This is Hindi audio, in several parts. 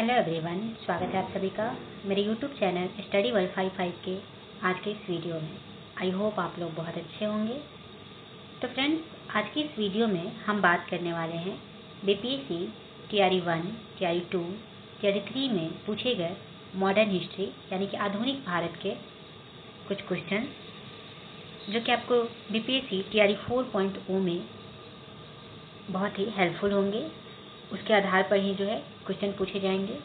हेलो एवरीवन, स्वागत है आप सभी का मेरे यूट्यूब चैनल स्टडी वर्ल्ड 55 के आज के इस वीडियो में। आई होप आप लोग बहुत अच्छे होंगे। तो फ्रेंड्स, आज की इस वीडियो में हम बात करने वाले हैं बीपीएससी टीआरई 1, टीआरई 2, टीआरई 3 में पूछे गए मॉडर्न हिस्ट्री यानी कि आधुनिक भारत के कुछ क्वेश्चन जो कि आपको बीपीएससी टीआरई 4.0 में बहुत ही हेल्पफुल होंगे। उसके आधार पर ही क्वेश्चन पूछे जाएंगे।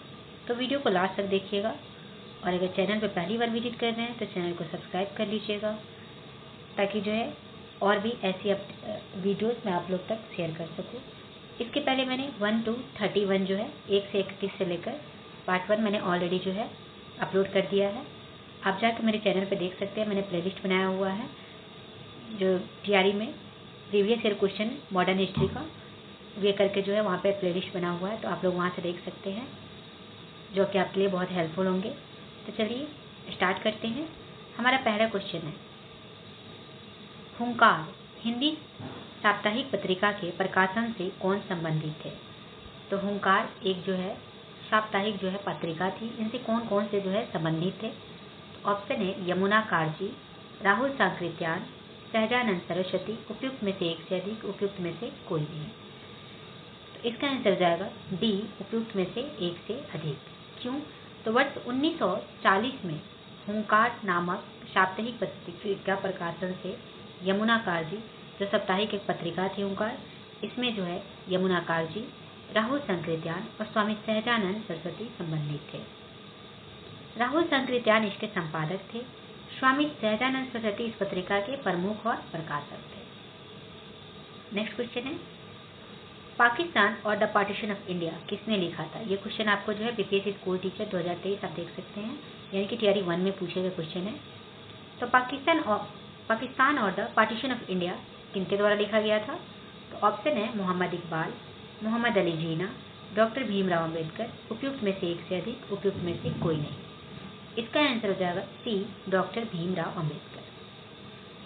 तो वीडियो को लास्ट तक देखिएगा और अगर चैनल पर पहली बार विजिट कर रहे हैं तो चैनल को सब्सक्राइब कर लीजिएगा ताकि और भी ऐसी वीडियोस मैं आप लोग तक शेयर कर सकूं। इसके पहले मैंने 1 to 31 1 से 31 से लेकर पार्ट 1 मैंने ऑलरेडी अपलोड कर दिया है। आप जाकर मेरे चैनल पर देख सकते हैं। मैंने प्लेलिस्ट बनाया हुआ है जो टीआरई में previous year question modern history का ये करके वहाँ पे प्लेलिस्ट बना हुआ है, तो आप लोग वहाँ से देख सकते हैं जो कि आपके लिए बहुत हेल्पफुल होंगे। तो चलिए स्टार्ट करते हैं। हमारा पहला क्वेश्चन है, हुंकार हिंदी साप्ताहिक पत्रिका के प्रकाशन से कौन संबंधित थे? तो हुंकार एक साप्ताहिक पत्रिका थी। इनसे कौन कौन से संबंधित थे? तो ऑप्शन है यमुना कालजी, राहुल सांकृत्यायन, सहजानंद सरस्वती। उपयुक्त में से एक से अधिक, उपयुक्त में से कोई नहीं। तो इसका आंसर हो जाएगा डी, उपयुक्त में से एक से अधिक। क्यों? तो वर्ष 1940 में हुंकार नामक साप्ताहिक पत्रिका प्रकाशन से यमुना कालजी जो साप्ताहिक एक पत्रिका थी हुंकार, इसमें यमुना कालजी, राहुल सांकृत्यायन और स्वामी सहजानंद सरस्वती संबंधित थे। राहुल सांकृत्यायन इसके संपादक थे। स्वामी सहजानंद सरस्वती इस पत्रिका के प्रमुख और प्रकाशक थे। नेक्स्ट क्वेश्चन है, पाकिस्तान और द पार्टीशन ऑफ इंडिया किसने लिखा था? ये क्वेश्चन आपको बीपीएससी स्कूल टीचर 2023 आप देख सकते हैं, यानी कि टीआरई 1 में पूछे गए क्वेश्चन है। तो पाकिस्तान और द पार्टीशन ऑफ इंडिया किनके द्वारा लिखा गया था? तो ऑप्शन है मोहम्मद इकबाल, मोहम्मद अली जीना, डॉक्टर भीमराव अम्बेडकर। उपयुक्त में से एक से अधिक, उपयुक्त में से कोई नहीं। इसका आंसर हो जाएगा सी, डॉक्टर भीमराव अम्बेडकर।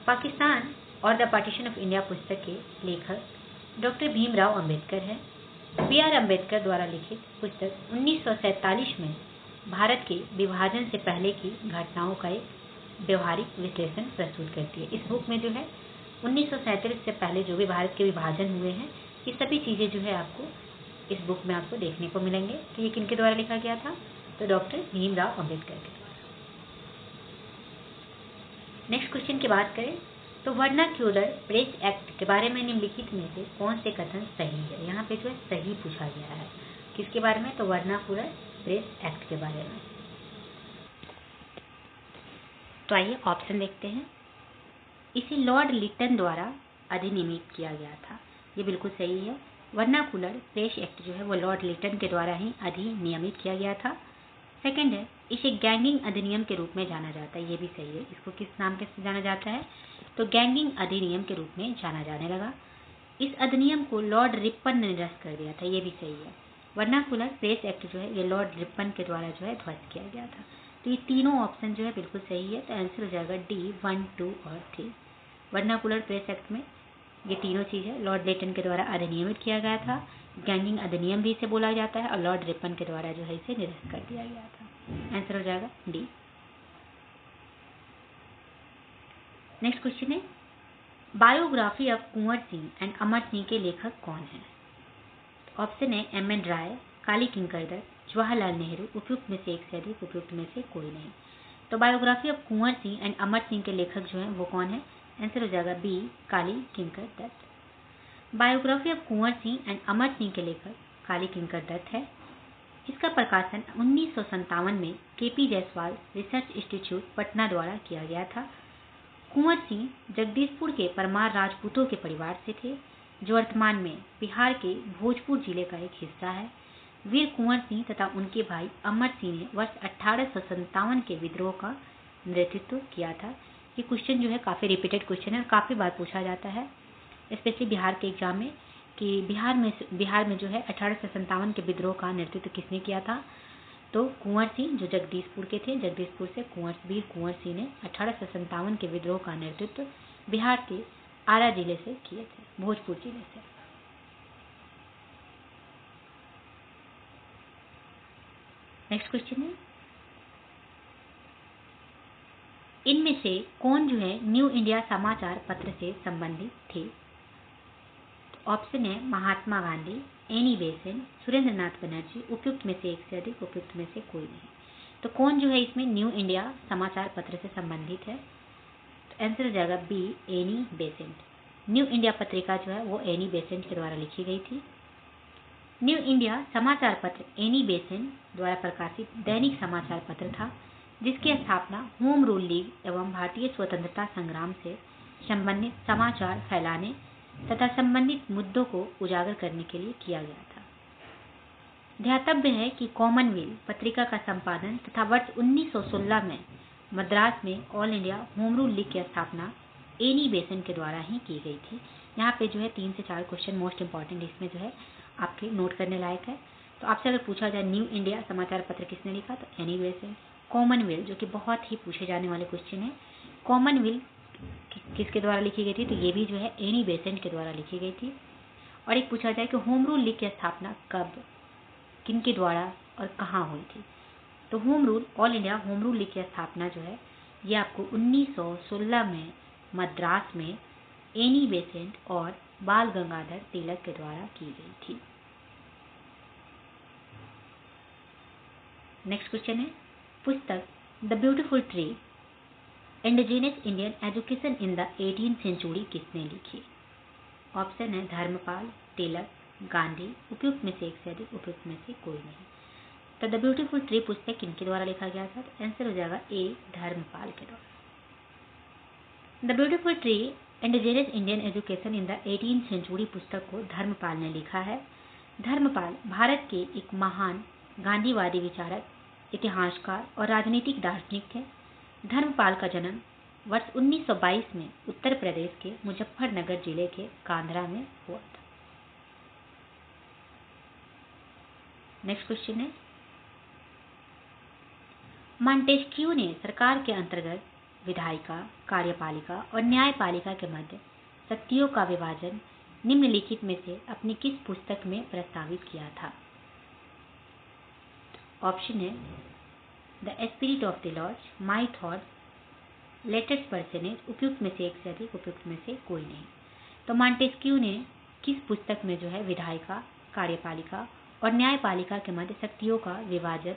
पाकिस्तान और द पार्टीशन ऑफ इंडिया पुस्तक के लेखक डॉक्टर भीमराव अम्बेडकर है। बी.आर. अम्बेडकर द्वारा लिखित पुस्तक 1947 में भारत के विभाजन से पहले की घटनाओं का एक व्यवहारिक विश्लेषण प्रस्तुत करती है। इस बुक में 1947 से पहले जो भी भारत के विभाजन हुए हैं, ये सभी चीज़ें आपको इस बुक में आपको देखने को मिलेंगे। तो ये किनके द्वारा लिखा गया था? तो डॉक्टर भीमराव अम्बेडकर के द्वारा। नेक्स्ट क्वेश्चन की बात करें तो वर्नाक्यूलर प्रेस एक्ट के बारे में निम्नलिखित में से कौन से कथन सही है? यहाँ पे सही पूछा गया है। किसके बारे में? तो वर्नाक्यूलर प्रेस एक्ट के बारे में। तो आइए ऑप्शन देखते हैं। इसे लॉर्ड लिटन द्वारा अधिनियमित किया गया था। ये बिल्कुल सही है। वर्नाक्यूलर प्रेस एक्ट वो लॉर्ड लिटन के द्वारा ही अधिनियमित किया गया था। सेकंड है, इसे गैंगिंग अधिनियम के रूप में जाना जाता है। ये भी सही है। इसको किस नाम से जाना जाता है? तो गैंगिंग अधिनियम के रूप में जाना जाने लगा। इस अधिनियम को लॉर्ड रिपन ने निरस्त कर दिया था। ये भी सही है। वर्नाक्यूलर प्रेस एक्ट ये लॉर्ड रिपन के द्वारा ध्वस्त किया गया था। तो ये तीनों ऑप्शन बिल्कुल सही है। तो आंसर हो जाएगा डी, 1, 2 और 3। वर्नाक्यूलर प्रेस एक्ट में ये तीनों चीज़ें लॉर्ड लिटन के द्वारा अधिनियमित किया गया था। गैंगिंग अधिनियम भी इसे बोला जाता है और लॉर्ड रिपन के द्वारा इसे निरस्त कर दिया गया था। आंसर हो जाएगा डी। नेक्स्ट क्वेश्चन है, biography of Kunwar Singh and Amar Singh के लेखक कौन है? ऑप्शन है एम.एन. राय, काली किंकर दत्त, जवाहरलाल नेहरू। उपयुक्त में से एक से अधिक, उपयुक्त में से कोई नहीं। तो biography of Kunwar Singh and Amar Singh के लेखक वो कौन है? आंसर हो जाएगा B, Kali Kinkar Datta. Biography of Kunwar Singh and Amar Singh के लेखक काली किंकर दत्त है। इसका प्रकाशन 1957 में KP. Jaiswal research institute Patna द्वारा किया गया था। कुंवर सिंह जगदीशपुर के परमार राजपूतों के परिवार से थे, जो वर्तमान में बिहार के भोजपुर जिले का एक हिस्सा है। वीर कुंवर सिंह तथा उनके भाई अमर सिंह ने वर्ष 1857 के विद्रोह का नेतृत्व किया था। ये क्वेश्चन काफ़ी रिपीटेड क्वेश्चन है और काफ़ी बार पूछा जाता है, स्पेशली बिहार के एग्जाम में, कि बिहार में 1857 के विद्रोह का नेतृत्व किसने किया था? तो कुंवर सिंह जो जगदीशपुर के थे, जगदीशपुर से वीर कुंवर सिंह ने 1857 के विद्रोह का नेतृत्व बिहार के आरा जिले से किए थे, भोजपुर जिले से। नेक्स्ट क्वेश्चन है, इनमें से कौन जो है न्यू इंडिया समाचार पत्र से संबंधित थे? ऑप्शन है महात्मा गांधी, एनी बेसेंट, सुरेंद्र नाथ बनर्जी, उपयुक्त में से एक से अधिक, उपयुक्त में से कोई नहीं। तो कौन जो है इसमें न्यू इंडिया समाचार पत्र से संबंधित है? तो आंसर हो जाएगा B, Annie Besant. New India पत्रिका जो है वो एनी बेसेंट के द्वारा लिखी गई थी। न्यू इंडिया समाचार पत्र एनी बेसेंट द्वारा प्रकाशित दैनिक समाचार पत्र था, जिसकी स्थापना होम रूल लीग एवं भारतीय स्वतंत्रता संग्राम से संबंधित समाचार फैलाने तथा संबंधित मुद्दों को उजागर करने के लिए किया गया था। ध्यातव्य है कि कॉमनवेल्थ पत्रिका का संपादन तथा वर्ष 1916 में मद्रास में all India home rule league की स्थापना एनी बेसेंट के द्वारा ही की गई थी। यहाँ पे जो है 3 से 4 क्वेश्चन मोस्ट इंपॉर्टेंट इसमें जो है आपके नोट करने लायक है। तो आपसे अगर पूछा जाए न्यू इंडिया समाचार पत्र किसने लिखा, तो एनी बेसेंट। कॉमनवेल्थ, जो कि बहुत ही पूछे जाने वाले क्वेश्चन है, कॉमनवेल्थ किसके द्वारा लिखी गई थी, तो ये भी जो है एनी बेसेंट के द्वारा लिखी गई थी। और एक पूछा जाए कि होम रूल लीग की स्थापना कब, किनके द्वारा और कहाँ हुई थी, तो home rule all India home rule league की स्थापना जो है ये आपको 1916 में मद्रास में एनी बेसेंट और बाल गंगाधर तिलक के द्वारा की गई थी। नेक्स्ट क्वेश्चन है, पुस्तक the beautiful tree indigenous Indian education in the 18th century किसने लिखी? ऑप्शन है धर्मपाल, तिलक, गांधी, उपयुक्त में से एक से अधिक, उपयुक्त में से कोई नहीं। तो द ब्यूटीफुल ट्री पुस्तक किनके द्वारा लिखा गया था, तो आंसर हो जाएगा ए, धर्मपाल के द्वारा। The beautiful tree indigenous Indian education in the 18th century पुस्तक को धर्मपाल ने लिखा है। धर्मपाल भारत के एक महान गांधीवादी विचारक, इतिहासकार और राजनीतिक दार्शनिक थे। धर्मपाल का जन्म वर्ष 1922 में उत्तर प्रदेश के मुजफ्फरनगर जिले के कांधरा में हुआ था। नेक्स्ट क्वेश्चन है, मॉन्टेस्क्यू ने सरकार के अंतर्गत विधायिका, कार्यपालिका और न्यायपालिका के मध्य शक्तियों का विभाजन निम्नलिखित में से अपनी किस पुस्तक में प्रस्तावित किया था? ऑप्शन है the spirit of the laws, my thoughts, latest personage, उपयुक्त में से एक से अधिक, उपयुक्त में से कोई नहीं। तो मॉन्टेस्क्यू ने किस पुस्तक में जो है विधायिका, कार्यपालिका और न्यायपालिका के मध्य शक्तियों का विभाजन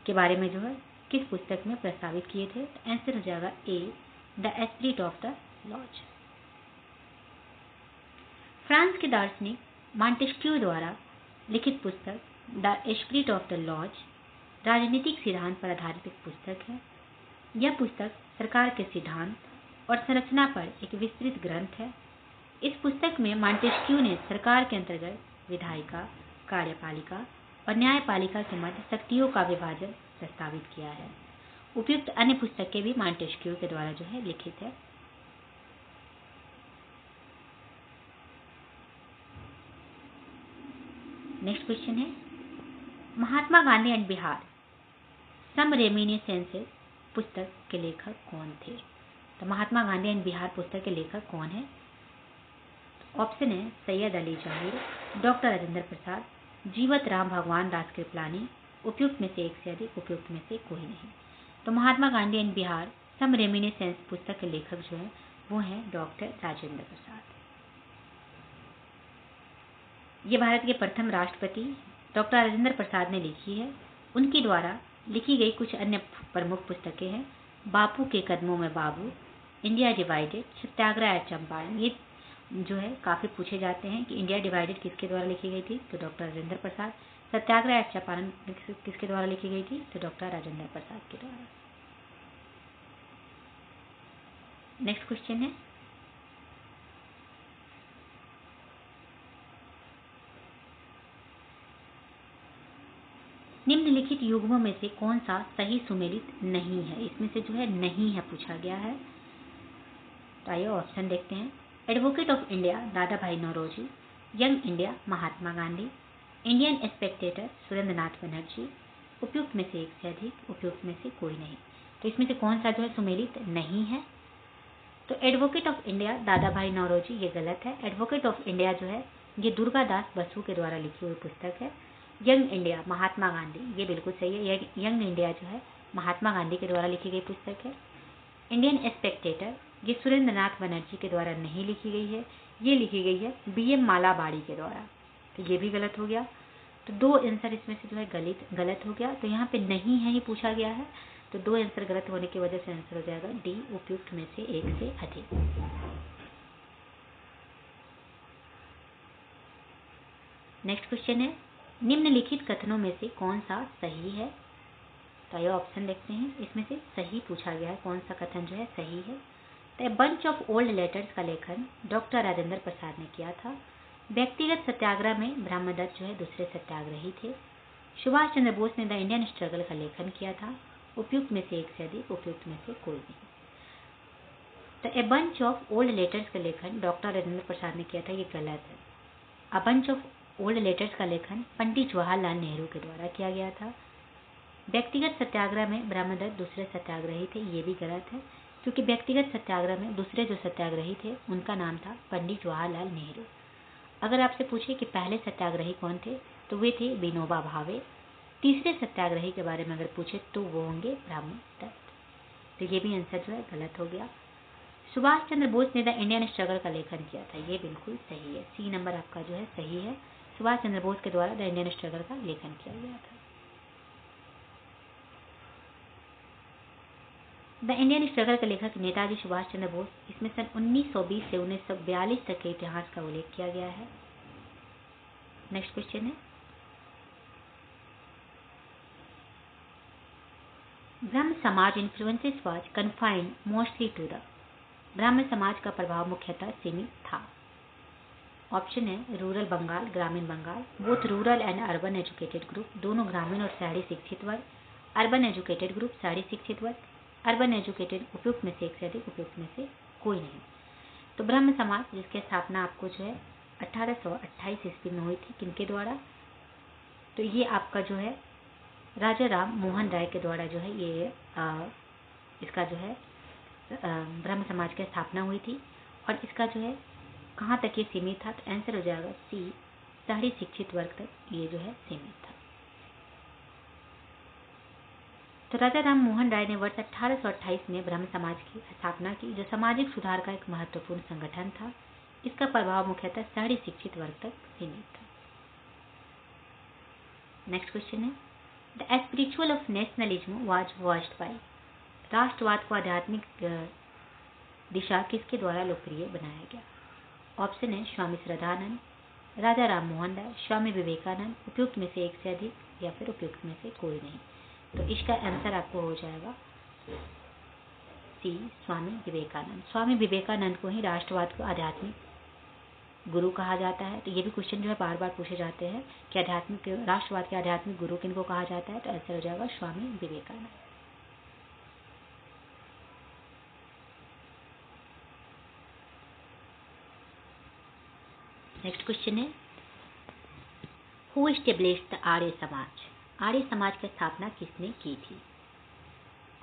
के बारे में जो है किस पुस्तक में प्रस्तावित किए थे? आंसर हो जाएगा A, the spirit of the laws. France के दार्शनिक मॉन्टेस्क्यू द्वारा लिखित पुस्तक the spirit of the laws राजनीतिक सिद्धांत पर आधारित एक पुस्तक है। यह पुस्तक सरकार के सिद्धांत और संरचना पर एक विस्तृत ग्रंथ है। इस पुस्तक में मॉन्टेस्क्यू ने सरकार के अंतर्गत विधायिका, कार्यपालिका और न्यायपालिका के मध्य शक्तियों का विभाजन प्रस्तावित किया है। उपयुक्त अन्य पुस्तकें भी मॉन्टेस्क्यू के द्वारा जो है लिखित है। नेक्स्ट क्वेश्चन है, महात्मा Gandhi and Bihar some reminiscences पुस्तक के लेखक कौन थे? तो महात्मा गांधी एंड बिहार पुस्तक के लेखक कौन है? ऑप्शन है सैयद अली जहीर, डॉक्टर राजेंद्र प्रसाद, जीवत राम भगवान दास कृपलानी, उपयुक्त में से एक से अधिक, उपयुक्त में से कोई नहीं। तो Mahatma Gandhi and Bihar some reminiscences पुस्तक के लेखक जो है वो हैं डॉक्टर राजेंद्र प्रसाद। ये भारत के प्रथम राष्ट्रपति डॉक्टर राजेंद्र प्रसाद ने लिखी है। उनके द्वारा लिखी गई कुछ अन्य प्रमुख पुस्तकें हैं बापू के कदमों में बाबू, इंडिया डिवाइडेड, सत्याग्रह एट चंपारण। ये जो है काफ़ी पूछे जाते हैं कि इंडिया डिवाइडेड किसके द्वारा लिखी गई थी, तो डॉक्टर राजेंद्र प्रसाद। सत्याग्रह एट चंपारण किसके द्वारा लिखी गई थी, तो डॉक्टर राजेंद्र प्रसाद के द्वारा। नेक्स्ट क्वेश्चन है, निम्नलिखित युग्मों में से कौन सा सही सुमेलित नहीं है? इसमें से जो है नहीं है पूछा गया है। तो आइए ऑप्शन देखते हैं। एडवोकेट ऑफ इंडिया दादा भाई Naoroji, young India Mahatma Gandhi, Indian Spectator Surendra नाथ बनर्जी, उपयुक्त में से एक से अधिक, उपयुक्त में से कोई नहीं। तो इसमें से कौन सा जो है सुमेलित नहीं है? तो एडवोकेट ऑफ इंडिया दादा भाई नौरोजी ये गलत है। एडवोकेट ऑफ इंडिया जो है ये दुर्गा दास बसु के द्वारा लिखी हुई पुस्तक है। यंग इंडिया महात्मा गांधी, ये बिल्कुल सही है। यंग इंडिया जो है महात्मा गांधी के द्वारा लिखी गई पुस्तक है। इंडियन स्पेक्टेटर, ये सुरेंद्र नाथ बनर्जी के द्वारा नहीं लिखी गई है, ये लिखी गई है BM मालाबाड़ी के द्वारा, तो ये भी गलत हो गया। तो 2 आंसर इसमें से जो है गलत हो गया। तो यहाँ पे नहीं है ही पूछा गया है, तो 2 आंसर गलत होने की वजह से आंसर हो जाएगा डी, उपयुक्त में से एक से अधिक। नेक्स्ट क्वेश्चन है, निम्नलिखित कथनों में से कौन सा सही है? तो ये ऑप्शन देखते हैं, इसमें से सही पूछा गया है, कौन सा कथन जो है सही है। तो बंच ऑफ ओल्ड लेटर्स का लेखन डॉक्टर राजेंद्र प्रसाद ने किया था। व्यक्तिगत सत्याग्रह में ब्रह्मदत्त जो है दूसरे सत्याग्रही थे। सुभाष चंद्र बोस ने द इंडियन स्ट्रगल का लेखन किया था। उपयुक्त में से एक से अधिक, उपयुक्त में से कोई नहीं। तो a bunch of old letters का लेखन डॉक्टर राजेंद्र प्रसाद ने किया था, ये गलत है। A bunch of old letters का लेखन पंडित जवाहरलाल नेहरू के द्वारा किया गया था। व्यक्तिगत सत्याग्रह में ब्रह्मदत्त दूसरे सत्याग्रही थे, ये भी गलत है, क्योंकि व्यक्तिगत सत्याग्रह में दूसरे जो सत्याग्रही थे उनका नाम था पंडित जवाहरलाल नेहरू। अगर आपसे पूछे कि पहले सत्याग्रही कौन थे, तो वे थे विनोबा भावे। तीसरे सत्याग्रही के बारे में अगर पूछे तो वो होंगे ब्रह्मदत्त। तो ये भी आंसर जो है गलत हो गया। सुभाष चंद्र बोस ने द इंडियन स्ट्रगल का लेखन किया था, ये बिल्कुल सही है। सी नंबर आपका जो है सही है। सुभाष चंद्र बोस के द्वारा द इंडियन स्ट्रगल का लेखन किया गया था। द इंडियन स्ट्रगल के लेखक नेताजी सुभाष चंद्र बोस, इसमें सन 1920 से 1942 तक के इतिहास का उल्लेख किया गया है। नेक्स्ट क्वेश्चन है, Brahmo Samaj influences was confined mostly to the, ब्राह्मण समाज का प्रभाव मुख्यतः सीमित था। ऑप्शन है रूरल बंगाल, ग्रामीण Bengal, both rural and urban educated group, दोनों ग्रामीण और शहरी शिक्षित वर्ग, अर्बन एजुकेटेड ग्रुप, शहरी शिक्षित वर्ग, अर्बन एजुकेटेड, उपयुक्त में से एक से अधिक, उपयुक्त में से कोई नहीं। तो ब्रह्म समाज जिसकी स्थापना आपको जो है 1828 ईस्वी में हुई थी, किनके द्वारा? तो ये आपका जो है राजा राम मोहन राय के द्वारा जो है ये इसका जो है ब्रह्म समाज की स्थापना हुई थी। और इसका जो है कहाँ तक ये सीमित था? तो आंसर हो जाएगा सी, शहरी शिक्षित वर्ग तक ये जो है सीमित था। तो राजा राम मोहन राय ने वर्ष 1828 में ब्रह्म समाज की स्थापना की, जो सामाजिक सुधार का एक महत्वपूर्ण संगठन था। इसका प्रभाव मुख्यतः शहरी शिक्षित वर्ग तक सीमित था। नेक्स्ट क्वेश्चन है, the spiritual of nationalism was versed by, राष्ट्रवाद को आध्यात्मिक दिशा किसके द्वारा लोकप्रिय बनाया गया? ऑप्शन है स्वामी श्रद्धानंद, राजा राम मोहन राय, स्वामी विवेकानंद, उपयुक्त में से एक से अधिक या फिर उपयुक्त में से कोई नहीं। तो इसका आंसर आपको हो जाएगा सी, स्वामी विवेकानंद। स्वामी विवेकानंद को ही राष्ट्रवाद को आध्यात्मिक गुरु कहा जाता है। तो ये भी क्वेश्चन जो है बार बार पूछे जाते हैं कि राष्ट्रवाद के आध्यात्मिक गुरु किनको कहा जाता है? तो आंसर हो जाएगा स्वामी विवेकानंद। नेक्स्ट क्वेश्चन है, who established the Arya Samaj, Arya Samaj की स्थापना किसने की थी?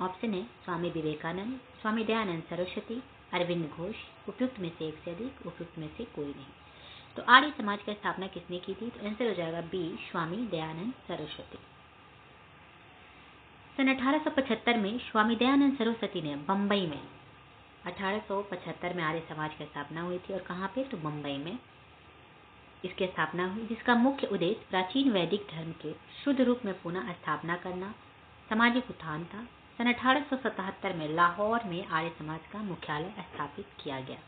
ऑप्शन है स्वामी विवेकानंद, स्वामी दयानंद सरस्वती, अरविंद घोष, उपयुक्त में से एक से अधिक, उपयुक्त में से कोई नहीं। तो आर्य समाज की स्थापना किसने की थी? तो आंसर हो जाएगा बी, स्वामी दयानंद सरस्वती। सन 1875 में स्वामी दयानंद सरस्वती ने बम्बई में 1875 में आर्य समाज की स्थापना हुई थी। और कहाँ पे? तो बम्बई में इसकी स्थापना हुई, जिसका मुख्य उद्देश्य प्राचीन वैदिक धर्म के शुद्ध रूप में पुनः स्थापना करना, सामाजिक उत्थान था। सन 1877 में लाहौर में आर्य समाज का मुख्यालय स्थापित किया गया।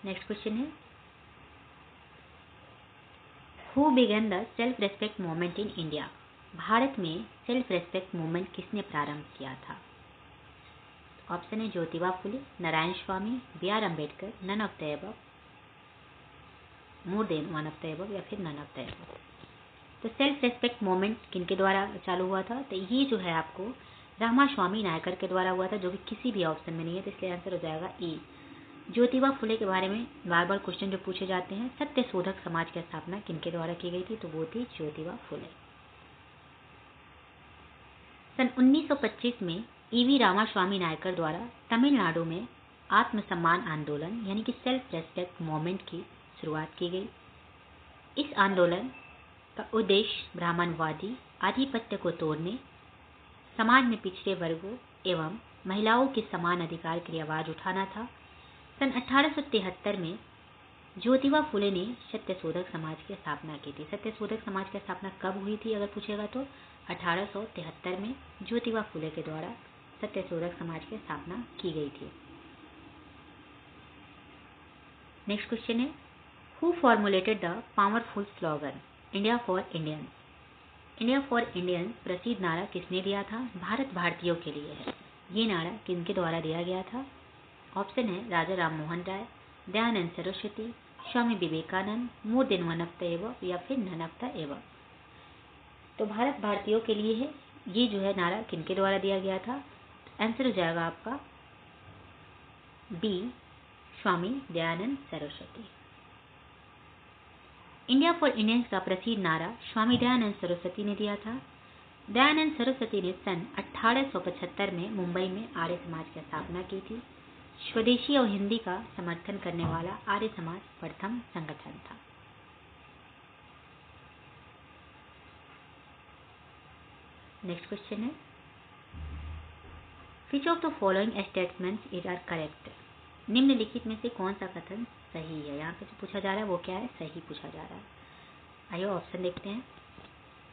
नेक्स्ट क्वेश्चन है, who began the self respect movement in India, भारत में सेल्फ रेस्पेक्ट मूवमेंट किसने प्रारंभ किया था? ऑप्शन है Jyotiba Phule, Narayana Swami, B.R. Ambedkar, none of the above, more than one of the above, या फिर नन ऑफ द अबव। तो सेल्फ रेस्पेक्ट मूवमेंट किनके द्वारा चालू हुआ था? तो ये जो है आपको रामास्वामी नायकर के द्वारा हुआ था, जो कि किसी भी ऑप्शन में नहीं है। तो इसलिए आंसर हो जाएगा ई। ज्योतिबा फुले के बारे में बार बार क्वेश्चन जो पूछे जाते हैं, सत्य शोधक समाज की स्थापना किनके द्वारा की गई थी? तो वो थी ज्योतिबा फुले। सन 1925 में E.V. रामास्वामी नायकर द्वारा तमिलनाडु में आत्मसम्मान आंदोलन यानी कि सेल्फ रेस्पेक्ट मूवमेंट की शुरुआत की गई। इस आंदोलन का उद्देश्य ब्राह्मणवादी आधिपत्य को तोड़ने, समाज में पिछड़े वर्गों एवं महिलाओं के समान अधिकार के लिए आवाज उठाना था। सन 1873 में ज्योतिबा फुले ने सत्यशोधक समाज की स्थापना की थी। सत्यशोधक समाज की स्थापना कब हुई थी अगर पूछेगा तो 1873 में ज्योतिबा फुले के द्वारा सत्यशोधक समाज की स्थापना की गई थी। नेक्स्ट क्वेश्चन है, who formulated the powerful slogan India for Indians? India for Indians प्रसिद्ध नारा किसने दिया था? भारत भारतीयों के लिए है। ये नारा किनके द्वारा दिया गया था? ऑप्शन है Raja Ram Mohan Roy, Dayanand Saraswati, Swami Vivekananda, more than one of the above या फिर नन ऑफ द एबव। तो भारत भारतीयों के लिए है, ये जो है नारा किनके द्वारा दिया गया था? आंसर हो जाएगा आपका B, Swami Dayanand Saraswati. India for Indians का प्रसिद्ध नारा स्वामी दयानंद सरस्वती ने दिया था। दयानंद सरस्वती ने सन 1875 में मुंबई में आर्य समाज की स्थापना की थी। स्वदेशी और हिंदी का समर्थन करने वाला आर्य समाज प्रथम संगठन था। नेक्स्ट क्वेश्चन है, which of the following statements is are correct? निम्नलिखित में से कौन सा कथन सही है? यहाँ पे जो पूछा जा रहा है वो क्या है? सही पूछा जा रहा है। आइए ऑप्शन देखते हैं।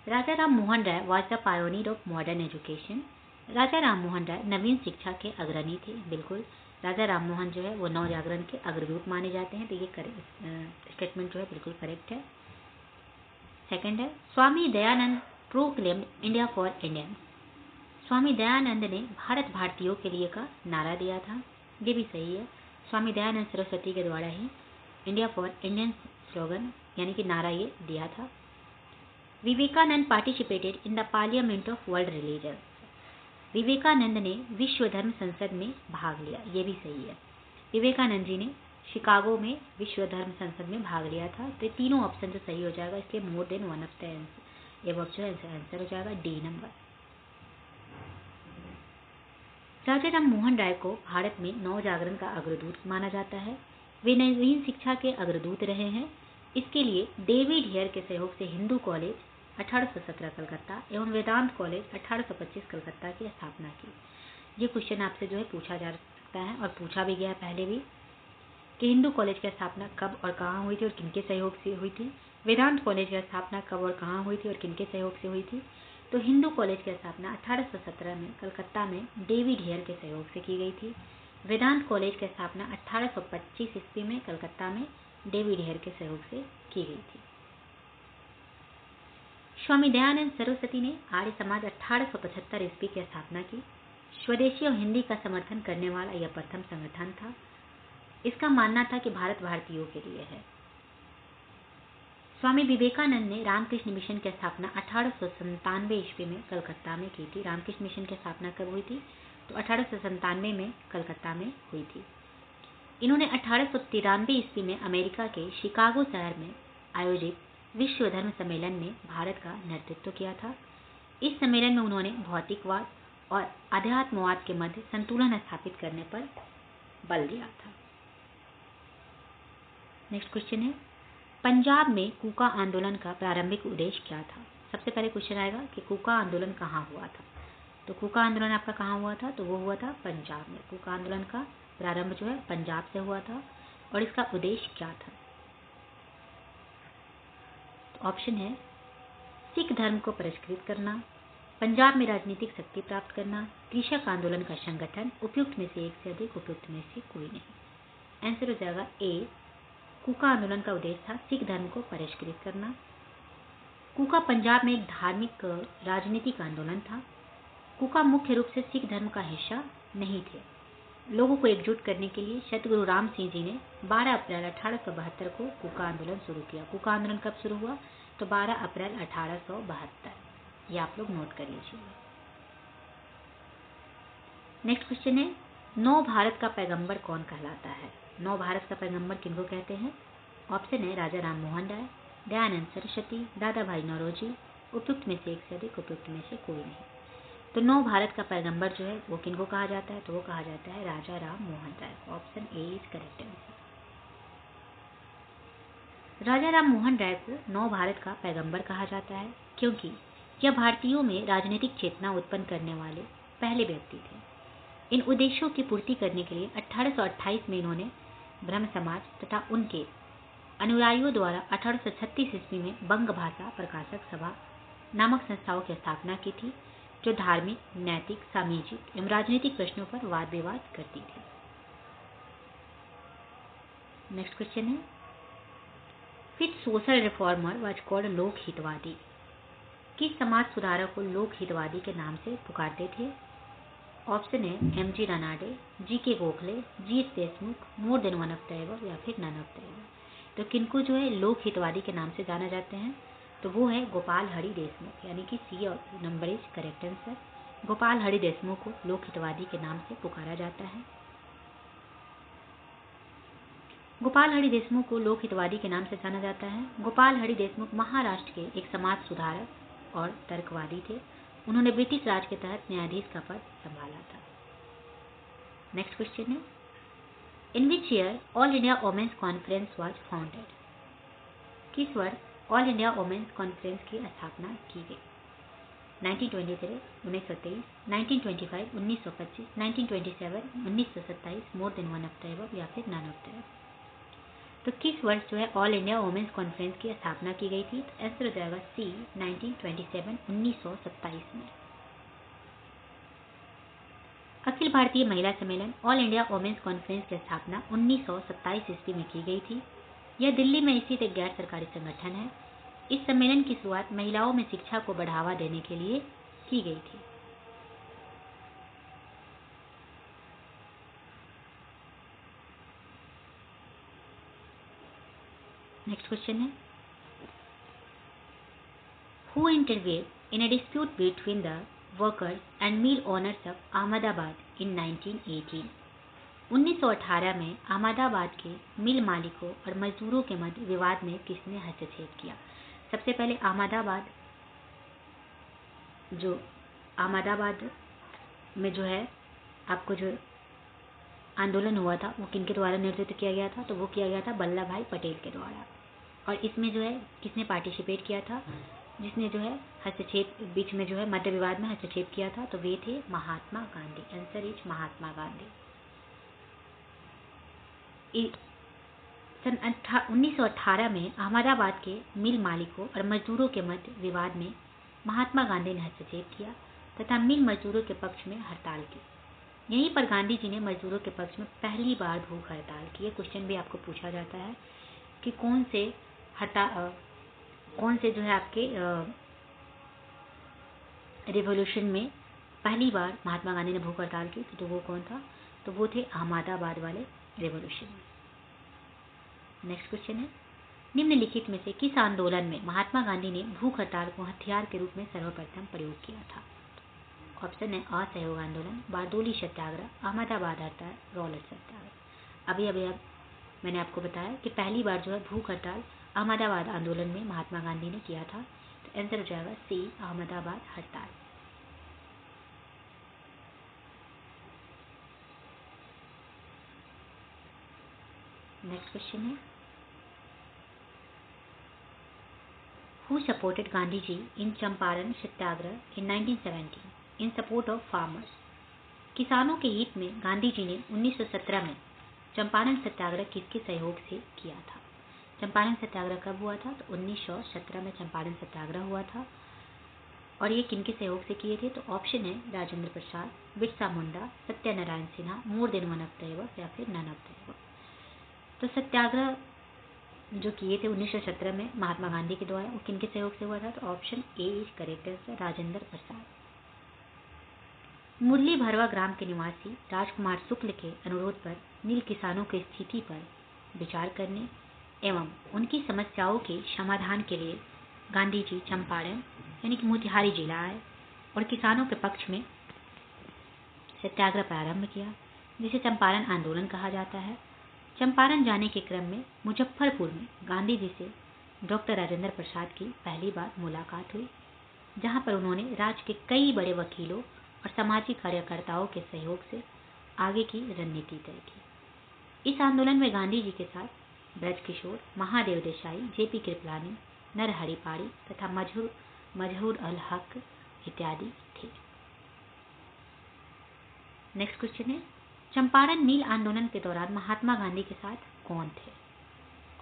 Raja Ram Mohan Roy was the pioneer of modern education. Raja Ram Mohan Roy नवीन शिक्षा के अग्रणी थे। बिल्कुल, राजा राम मोहन जो है वो नव जागरण के अग्रदूत माने जाते हैं। तो ये स्टेटमेंट जो है बिल्कुल करेक्ट है। सेकंड है, Swami Dayanand proclaimed India for Indians. Swami Dayanand ने भारत भारतीयों के लिए का नारा दिया था। ये भी सही है। स्वामी दयानंद सरस्वती के द्वारा ही इंडिया फॉर इंडियंस स्लोगन यानी कि नारा ये दिया था। Vivekananda participated in the parliament of world religion. Vivekananda ने विश्व धर्म संसद में भाग लिया। ये भी सही है। विवेकानंद जी ने शिकागो में विश्व धर्म संसद में भाग लिया था। तो तीनों ऑप्शन जो सही हो जाएगा, इसलिए मोर देन वन ऑफ द ये आंसर हो जाएगा डी नंबर। राजा राम मोहन राय को भारत में नव जागरण का अग्रदूत माना जाता है। वे नवीन शिक्षा के अग्रदूत रहे हैं। इसके लिए डेविड हेयर के सहयोग से हिंदू कॉलेज 1817 कलकत्ता एवं वेदांत कॉलेज 1825 कलकत्ता की स्थापना की। ये क्वेश्चन आपसे जो है पूछा जा सकता है और पूछा भी गया पहले भी कि हिंदू कॉलेज की स्थापना कब और कहाँ हुई थी और किनके सहयोग से हुई थी। वेदांत कॉलेज की स्थापना कब और कहाँ हुई थी और किनके सहयोग से हुई थी। तो हिंदू कॉलेज की स्थापना 1817 में कलकत्ता में डेविड हेयर के सहयोग से की गई थी। वेदांत कॉलेज की स्थापना 1825 ईस्वी में कलकत्ता में डेविड हेयर के सहयोग से की गई थी। स्वामी दयानंद सरस्वती ने आर्य समाज 1875 ईस्वी की स्थापना की। स्वदेशी और हिंदी का समर्थन करने वाला यह प्रथम संगठन था। इसका मानना था कि भारत भारतीयों के लिए है। स्वामी विवेकानंद ने रामकृष्ण मिशन की स्थापना 1897 ईस्वी में कलकत्ता में की थी। रामकृष्ण मिशन की स्थापना कब हुई थी? तो 1897 में कलकत्ता में हुई थी। इन्होंने 1893 ईस्वी में अमेरिका के शिकागो शहर में आयोजित विश्व धर्म सम्मेलन में भारत का नेतृत्व किया था। इस सम्मेलन में उन्होंने भौतिकवाद और अध्यात्मवाद के मध्य संतुलन स्थापित करने पर बल दिया था। नेक्स्ट क्वेश्चन है, पंजाब में कूका आंदोलन का प्रारंभिक उद्देश्य क्या था? सबसे पहले क्वेश्चन आएगा कि कूका आंदोलन कहाँ हुआ था। तो कूका आंदोलन आपका कहाँ हुआ था? तो वो हुआ था पंजाब में। कूका आंदोलन का प्रारंभ जो है पंजाब से हुआ था और इसका उद्देश्य क्या था? तो ऑप्शन है सिख धर्म को परिष्कृत करना, पंजाब में राजनीतिक शक्ति प्राप्त करना, कृषक आंदोलन का संगठन, उपयुक्त में से एक से अधिक, उपयुक्त में से कोई नहीं। आंसर हो जाएगा ए, कूका आंदोलन का उद्देश्य था सिख धर्म को परिष्कृत करना। कूका पंजाब में एक धार्मिक राजनीतिक आंदोलन था। कूका मुख्य रूप से सिख धर्म का हिस्सा नहीं थे। लोगों को एकजुट करने के लिए सतगुरु राम सिंह जी ने 12 अप्रैल 1872 को कूका आंदोलन शुरू किया। कूका आंदोलन कब शुरू हुआ? तो 12 अप्रैल 1872। ये आप लोग नोट कर लीजिए। नेक्स्ट क्वेश्चन है, नव भारत का पैगंबर कौन कहलाता है? नव भारत का पैगंबर किनको कहते हैं? ऑप्शन है राजा राम मोहन राय, दयानंद सरस्वती, दादा भाई नौरोजी, उपयुक्त में से एक से अधिक, उपयुक्त में से कोई नहीं। तो नव भारत का पैगंबर जो है वो किनको कहा जाता है? तो वो कहा जाता है Raja Ram Mohan Roy. Option A is correct answer. Raja Ram Mohan Roy को नव भारत का पैगंबर कहा जाता है क्योंकि यह भारतीयों में राजनीतिक चेतना उत्पन्न करने वाले पहले व्यक्ति थे। इन उद्देश्यों की पूर्ति करने के लिए 1828 में इन्होंने ब्रह्म समाज तथा उनके अनुयायियों द्वारा 1836 ईस्वी में बंग भाषा प्रकाशक सभा नामक संस्थाओं की स्थापना की थी, जो धार्मिक, नैतिक, सामाजिक एवं राजनीतिक प्रश्नों पर वाद विवाद करती थी। नेक्स्ट क्वेश्चन है, विच सोशल रिफॉर्मर वाज कॉल्ड लोक हितवादी? किस समाज सुधारक को लोक हितवादी के नाम से पुकारते थे? ऑप्शन है एम जी रानाडे, जी के Gokhale, G S Deshmukh, more than one of the above या फिर नन ऑफ द एबव। तो किनको जो है लोक हितवादी के नाम से जाना जाते हैं? तो वो है गोपाल हरि देशमुख, यानी कि C number is correct answer. Gopal Hari Deshmukh को लोक हितवादी के नाम से पुकारा जाता है। गोपाल हरि देशमुख को लोक हितवादी के नाम से जाना जाता है। गोपाल हरि देशमुख महाराष्ट्र के एक समाज सुधारक और तर्कवादी थे। उन्होंने ब्रिटिश राज के तहत न्यायाधीश का पद संभाला था। नेक्स्ट क्वेश्चन है, in which year all India women's conference was founded? किस वर्ष ऑल इंडिया वुमेन्स कॉन्फ्रेंस की स्थापना की गई? 1923, 1923, 1925, 1925, 1927, 1927, मोर than one of the above या फिर नन ऑफ द एबव। तो किस वर्ष जो है ऑल इंडिया वुमेन्स कॉन्फ्रेंस की स्थापना की गई थी? तो आंसर हो जाएगा सी 1927, 1927 में। अखिल भारतीय महिला सम्मेलन ऑल इंडिया वुमेन्स कॉन्फ्रेंस की स्थापना 1927 ईस्वी में की गई थी। यह दिल्ली में स्थित एक गैर सरकारी संगठन है। इस सम्मेलन की शुरुआत महिलाओं में शिक्षा को बढ़ावा देने के लिए की गई थी। नेक्स्ट क्वेश्चन है, who intervened in a dispute between the workers and mill owners of Ahmedabad in 1918? 1918 में अहमदाबाद के मिल मालिकों और मजदूरों के मध्य विवाद में किसने हस्तक्षेप किया? सबसे पहले अहमदाबाद में जो है आपको जो आंदोलन हुआ था वो किनके द्वारा नेतृत्व किया गया था? तो वो किया गया था वल्लभ भाई पटेल के द्वारा। और इसमें जो है किसने पार्टिसिपेट किया था? जिसने जो है हस्तक्षेप बीच में जो है मध्य विवाद में हस्तक्षेप किया था, तो वे थे महात्मा गांधी। Answer is Mahatma Gandhi. सन 1918 में अहमदाबाद के मिल मालिकों और मजदूरों के मध्य विवाद में महात्मा गांधी ने हस्तक्षेप किया तथा मिल मजदूरों के पक्ष में हड़ताल की। यहीं पर गांधी जी ने मजदूरों के पक्ष में पहली बार भूख हड़ताल की। ये क्वेश्चन भी आपको पूछा जाता है कि कौन से जो है आपके रिवॉल्यूशन में पहली बार महात्मा गांधी ने भूख हड़ताल की, तो वो कौन था? तो वो थे अहमदाबाद वाले रिवॉल्यूशन में। नेक्स्ट क्वेश्चन है, निम्नलिखित में से किस आंदोलन में महात्मा गांधी ने भूख हड़ताल को हथियार के रूप में सर्वप्रथम प्रयोग किया था? ऑप्शन है असहयोग आंदोलन, बारडोली सत्याग्रह, अहमदाबाद हड़ताल, रॉलेट सत्याग्रह। अभी मैंने आपको बताया कि पहली बार जो है भूख हड़ताल अहमदाबाद आंदोलन में महात्मा गांधी ने किया था। तो आंसर हो जाएगा सी अहमदाबाद हड़ताल। नेक्स्ट क्वेश्चन है, who supported Gandhi ji in Champaran Satyagraha in 1917 in support of farmers? किसानों के हित में गांधी जी ने 1917 में चंपारण सत्याग्रह किसके सहयोग से किया था? चंपारण सत्याग्रह कब हुआ था? तो 1917 में चंपारण सत्याग्रह हुआ था। और ये किनके सहयोग से किए थे? तो ऑप्शन है Rajendra Prasad, Birsa Munda, Satyanarayan Sinha, more than one of the above या फिर नन ऑफ द एबव। तो सत्याग्रह जो किए थे 1917 में महात्मा गांधी के द्वारा, वो किनके सहयोग से हुआ था? तो option A is correct answer, Rajendra Prasad. Murli Bharwa ग्राम के निवासी राजकुमार शुक्ल के अनुरोध पर नील किसानों की स्थिति पर विचार करने एवं उनकी समस्याओं के समाधान के लिए गांधी जी चंपारण यानी कि मोतिहारी जिला आए और किसानों के पक्ष में सत्याग्रह प्रारंभ किया, जिसे चंपारण आंदोलन कहा जाता है। चंपारण जाने के क्रम में मुजफ्फरपुर में गांधी जी से डॉक्टर राजेंद्र प्रसाद की पहली बार मुलाकात हुई, जहां पर उन्होंने राज्य के कई बड़े वकीलों और सामाजिक कार्यकर्ताओं के सहयोग से आगे की रणनीति तय की। इस आंदोलन में गांधी जी के साथ ब्रजकिशोर, महादेव देसाई, जेपी कृपलानी, नरहरि पाड़ी तथा मजहूर अल हक इत्यादि थे। नेक्स्ट क्वेश्चन है, चंपारण नील आंदोलन के दौरान महात्मा गांधी के साथ कौन थे?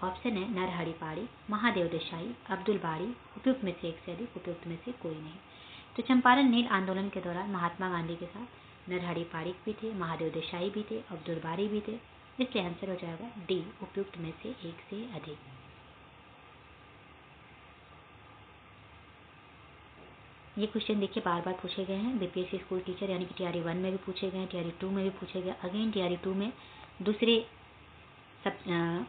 ऑप्शन है नरहरि पाड़ी, महादेव देसाई, अब्दुल बारी, उपयुक्त में से एक से अधिक, उपयुक्त में से कोई नहीं। तो चंपारण नील आंदोलन के दौरान महात्मा गांधी के साथ नरहरि पाड़ी भी थे, महादेव देसाई भी थे, अब्दुल बारी भी थे, इसलिए आंसर हो जाएगा डी, उपयुक्त में से एक से अधिक। ये क्वेश्चन देखिए बार बार पूछे गए हैं, बीपीएससी स्कूल टीचर यानी कि टीआरई 1 में भी पूछे गए हैं, टीआरई 2 में भी पूछे गए, अगेन टीआरई 2 में दूसरे सब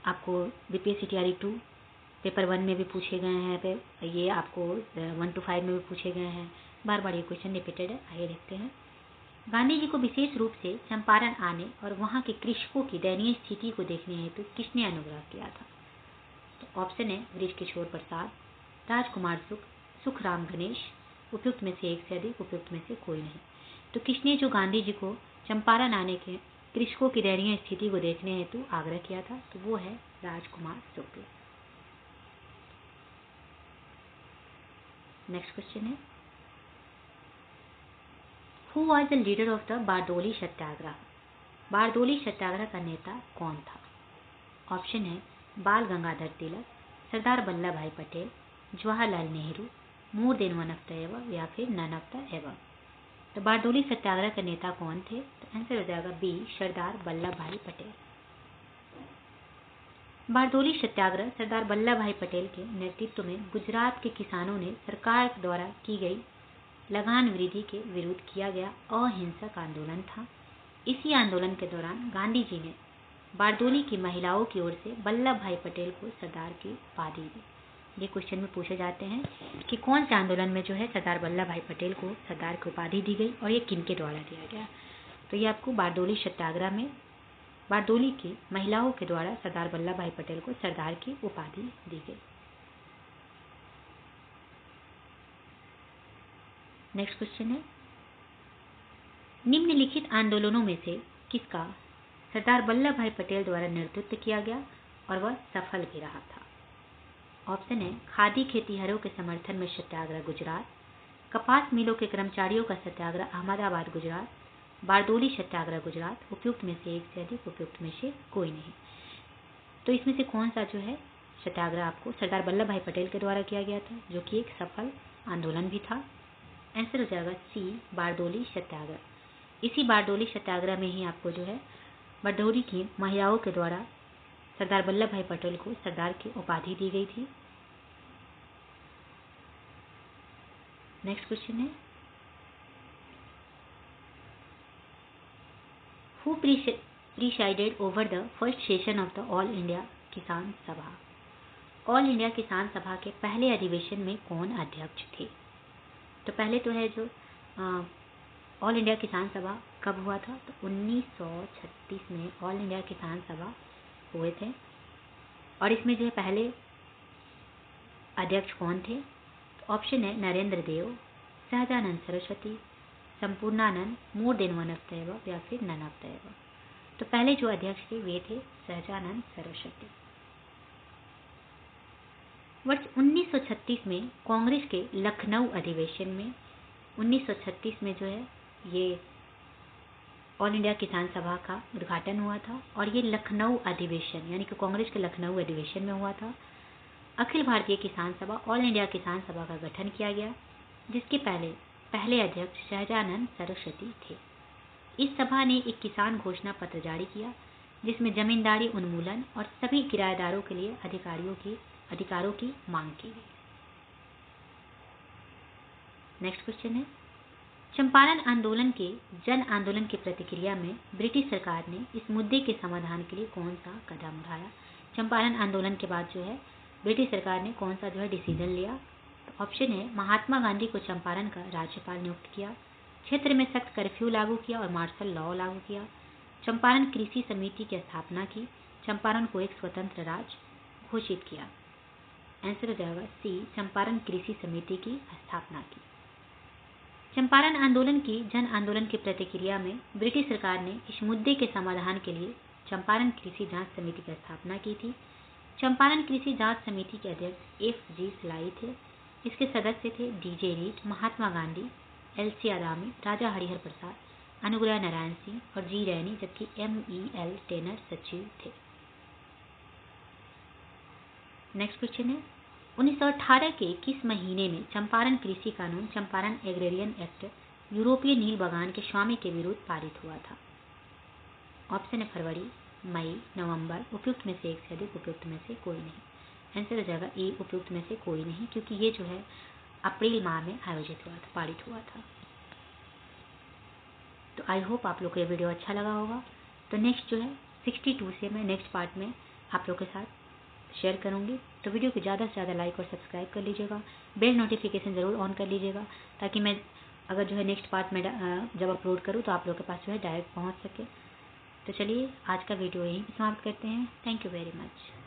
आपको बीपीएससी टीआरई 2 पेपर 1 में भी पूछे गए हैं, ये आपको 1 to 5 में भी पूछे गए हैं, बार बार ये क्वेश्चन रिपीटेड है। आइए देखते हैं, गांधी जी को विशेष रूप से चंपारण आने और वहां के कृषकों की दयनीय स्थिति को देखने हेतु किसने अनुग्रह किया था? तो ऑप्शन है ब्रजकिशोर प्रसाद, राजकुमार सुखराम गणेश, उपयुक्त में से एक से अधिक, उपयुक्त में से कोई नहीं। तो किसने जो गांधी जी को चंपारण आने के कृषकों की दयनीय स्थिति को देखने हेतु आग्रह किया था? तो वो है राजकुमार शुक्ल। नेक्स्ट क्वेश्चन है, who was the leader of the Bardoli Satyagraha? Bardoli Satyagraha का नेता कौन था? ऑप्शन है बाल गंगाधर तिलक, सरदार वल्लभ भाई पटेल, जवाहरलाल नेहरू, मोर than one of the above या फिर नन ऑफ द एबव। तो बारडोली सत्याग्रह के नेता कौन थे? तो आंसर हो जाएगा बी, सरदार वल्लभ भाई पटेल। बारडोली सत्याग्रह सरदार वल्लभ भाई पटेल के नेतृत्व में गुजरात के किसानों ने सरकार द्वारा की गई लगान वृद्धि के विरुद्ध किया गया अहिंसक आंदोलन था। इसी आंदोलन के दौरान गांधी जी ने बारडोली की महिलाओं की ओर से वल्लभ भाई पटेल को सरदार की उपाधि दी। ये क्वेश्चन में पूछे जाते हैं कि कौन से आंदोलन में जो है सरदार वल्लभ भाई पटेल को सरदार की उपाधि दी गई और ये किनके द्वारा दिया गया? तो ये आपको बारडोली सत्याग्रह में बारडोली की महिलाओं के द्वारा सरदार वल्लभ भाई पटेल को सरदार की उपाधि दी गई। नेक्स्ट क्वेश्चन है, निम्नलिखित आंदोलनों में से किसका सरदार वल्लभ भाई पटेल द्वारा नेतृत्व किया गया और वह सफल भी रहा था? ऑप्शन है खादी खेतीहरों के समर्थन में सत्याग्रह गुजरात, कपास मिलों के कर्मचारियों का सत्याग्रह अहमदाबाद गुजरात, बारडोली सत्याग्रह गुजरात, उपयुक्त में से एक से अधिक, उपयुक्त में से कोई नहीं। तो इसमें से कौन सा जो है सत्याग्रह आपको सरदार वल्लभ भाई पटेल के द्वारा किया गया था, जो कि एक सफल आंदोलन भी था? आंसर हो जाएगा सी, बारडोली सत्याग्रह। इसी बारडोली सत्याग्रह में ही आपको जो है बारडोली की महिलाओं के द्वारा सरदार वल्लभ भाई पटेल को सरदार की उपाधि दी गई थी। नेक्स्ट क्वेश्चन है, who presided over the first session of the all India Kisan Sabha? All India Kisan सभा के पहले अधिवेशन में कौन अध्यक्ष थे? तो पहले तो है जो ऑल इंडिया किसान सभा कब हुआ था? तो 1936 में ऑल इंडिया किसान सभा हुए थे और इसमें जो है पहले अध्यक्ष कौन थे? तो ऑप्शन है Narendra Dev, Sahajanand Saraswati, Sampurnanand, more than one of the above या फिर नन ऑफ द एबव। तो पहले जो अध्यक्ष थे वे थे सहजानंद सरस्वती। वर्ष 1936 में कांग्रेस के लखनऊ अधिवेशन में 1936 में जो है ये ऑल इंडिया किसान सभा का उद्घाटन हुआ था और ये लखनऊ अधिवेशन यानी कि कांग्रेस के लखनऊ अधिवेशन में हुआ था। अखिल भारतीय किसान सभा ऑल इंडिया किसान सभा का गठन किया गया, जिसके पहले अध्यक्ष सहजानंद सरस्वती थे। इस सभा ने एक किसान घोषणा पत्र जारी किया जिसमें जमींदारी उन्मूलन और सभी किराएदारों के लिए अधिकारों की मांग की गई। नेक्स्ट क्वेश्चन है, चंपारण आंदोलन के जन आंदोलन की प्रतिक्रिया में ब्रिटिश सरकार ने इस मुद्दे के समाधान के लिए कौन सा कदम उठाया? चंपारण आंदोलन के बाद जो है ब्रिटिश सरकार ने कौन सा जो है डिसीजन लिया? तो ऑप्शन है महात्मा गांधी को चंपारण का राज्यपाल नियुक्त किया, क्षेत्र में सख्त कर्फ्यू लागू किया और मार्शल लॉ लागू किया, चंपारण कृषि समिति की स्थापना की, चंपारण को एक स्वतंत्र राज्य घोषित किया। आंसर हो जाएगा सी, चंपारण कृषि समिति की स्थापना की। चंपारण आंदोलन की जन आंदोलन की प्रतिक्रिया में ब्रिटिश सरकार ने इस मुद्दे के समाधान के लिए चंपारण कृषि जांच समिति की स्थापना की थी। चंपारण कृषि जांच समिति के अध्यक्ष F.G. सलाई थे। इसके सदस्य थे D.J. Read, Mahatma Gandhi, L.C. आदामी, राजा हरिहर प्रसाद, अनुग्रह नारायण सिंह और जी रैनी, जबकि M.E.L. टेनर सचिव थे। नेक्स्ट क्वेश्चन है 1918 के किस महीने में चंपारण कृषि कानून चंपारण एग्रेरियन एक्ट यूरोपीय नील बगान के स्वामी के विरुद्ध पारित हुआ था? ऑप्शन है फरवरी, मई, नवंबर, उपयुक्त में से एक से अधिक, उपयुक्त में से कोई नहीं। आंसर हो जाएगा ए, उपयुक्त में से कोई नहीं, क्योंकि ये जो है अप्रैल माह में आयोजित हुआ था, पारित हुआ था। तो आई होप आप लोग को ये वीडियो अच्छा लगा होगा। तो नेक्स्ट जो है 62 से मैं नेक्स्ट पार्ट में आप लोग के साथ शेयर करूंगी। तो वीडियो को ज़्यादा से ज़्यादा लाइक और सब्सक्राइब कर लीजिएगा, बेल नोटिफिकेशन ज़रूर ऑन कर लीजिएगा, ताकि मैं अगर जो है नेक्स्ट पार्ट में जब अपलोड करूँ तो आप लोग के पास जो है डायरेक्ट पहुँच सके। तो चलिए आज का वीडियो यहीं पर समाप्त करते हैं। Thank you very much.